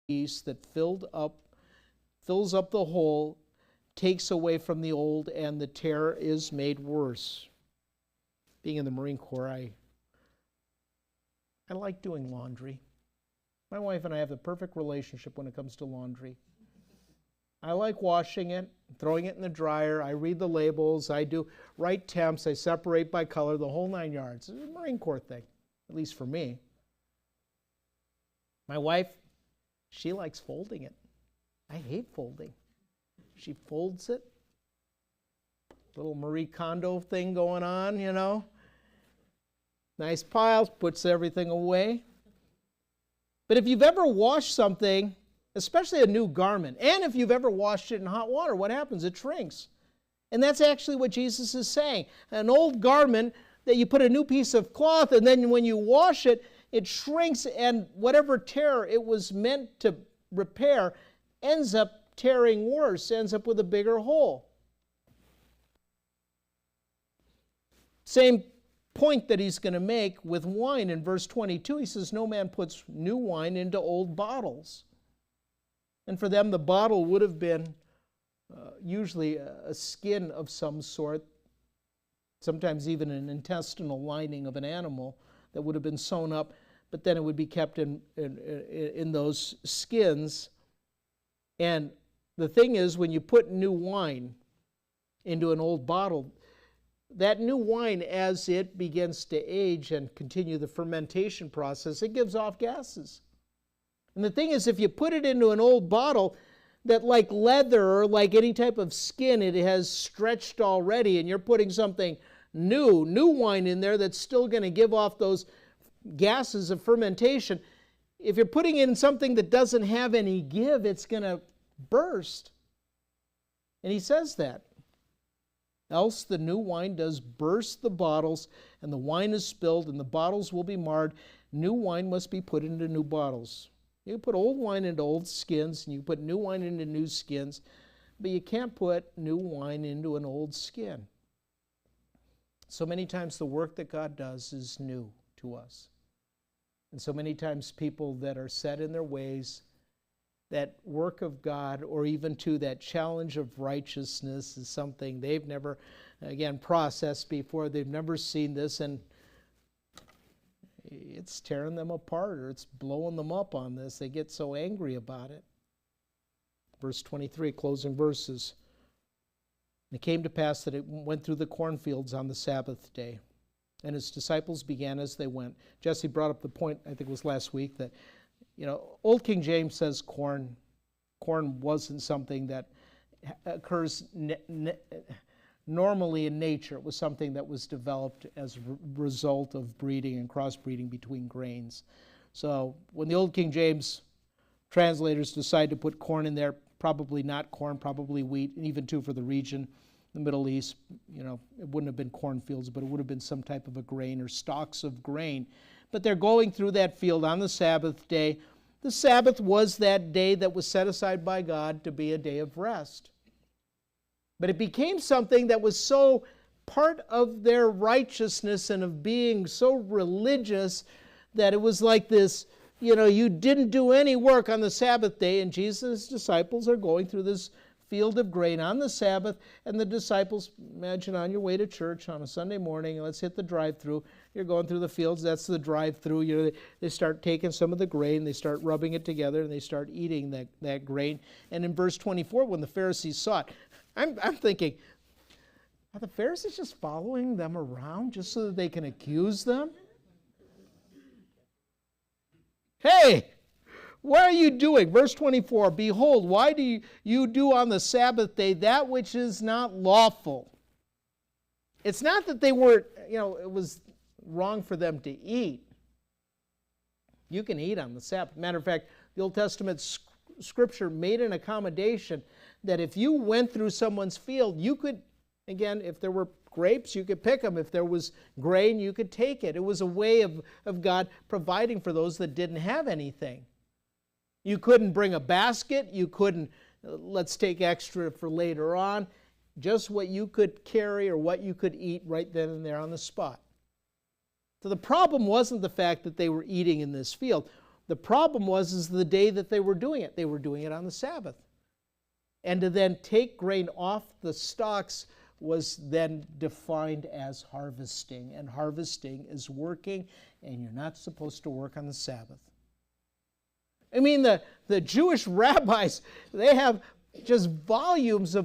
piece that fills up the hole, takes away from the old, and the tear is made worse. Being in the Marine Corps, I like doing laundry. My wife and I have the perfect relationship when it comes to laundry. I like washing it, throwing it in the dryer. I read the labels. I do right temps. I separate by color, the whole 9 yards. It's a Marine Corps thing, at least for me. My wife, she likes folding it. I hate folding. She folds it. Little Marie Kondo thing going on, you know. Nice piles, puts everything away. But if you've ever washed something, especially a new garment, and if you've ever washed it in hot water, what happens? It shrinks. And that's actually what Jesus is saying. An old garment that you put a new piece of cloth, and then when you wash it, it shrinks, and whatever tear it was meant to repair ends up tearing worse, ends up with a bigger hole. Same point that he's going to make with wine in verse 22. He says, no man puts new wine into old bottles. And for them, the bottle would have been usually a skin of some sort, sometimes even an intestinal lining of an animal that would have been sewn up, but then it would be kept in those skins. And the thing is, when you put new wine into an old bottle, that new wine, as it begins to age and continue the fermentation process, it gives off gases. And the thing is, if you put it into an old bottle that, like leather or like any type of skin, it has stretched already, and you're putting something new wine in there that's still going to give off those gases of fermentation, if you're putting in something that doesn't have any give, it's going to burst. And he says that. Else the new wine does burst the bottles, and the wine is spilled, and the bottles will be marred. New wine must be put into new bottles. You can put old wine into old skins, and you can put new wine into new skins, but you can't put new wine into an old skin. So many times the work that God does is new to us. And so many times people that are set in their ways, that work of God, or even to that challenge of righteousness, is something they've never, again, processed before. They've never seen this, and it's tearing them apart, or it's blowing them up on this. They get so angry about it. Verse 23, closing verses. And it came to pass that it went through the cornfields on the Sabbath day, and his disciples began as they went. Jesse brought up the point, I think it was last week, that Old King James says corn. Corn wasn't something that occurs normally in nature. It was something that was developed as a result of breeding and crossbreeding between grains. So when the Old King James translators decide to put corn in there, probably not corn, probably wheat, and even too for the region, the Middle East, it wouldn't have been cornfields, but it would have been some type of a grain or stalks of grain. But they're going through that field on the Sabbath day. The Sabbath was that day that was set aside by God to be a day of rest. But it became something that was so part of their righteousness and of being so religious that it was like this, you didn't do any work on the Sabbath day, and Jesus' disciples are going through this field of grain on the Sabbath, and the disciples, imagine on your way to church on a Sunday morning, let's hit the drive-through. You're going through the fields, that's the drive-through. They start taking some of the grain, they start rubbing it together, and they start eating that grain. And in verse 24, when the Pharisees saw it, I'm thinking, are the Pharisees just following them around just so that they can accuse them? Hey! What are you doing? Verse 24, behold, why do you do on the Sabbath day that which is not lawful? It's not that they weren't, it was wrong for them to eat. You can eat on the Sabbath. Matter of fact, the Old Testament scripture made an accommodation that if you went through someone's field, you could, again, if there were grapes, you could pick them. If there was grain, you could take it. It was a way of God providing for those that didn't have anything. You couldn't bring a basket. You couldn't, let's take extra for later on. Just what you could carry or what you could eat right then and there on the spot. So the problem wasn't the fact that they were eating in this field. The problem is the day that they were doing it. They were doing it on the Sabbath. And to then take grain off the stalks was then defined as harvesting. And harvesting is working, and you're not supposed to work on the Sabbath. I mean, the Jewish rabbis, they have just volumes of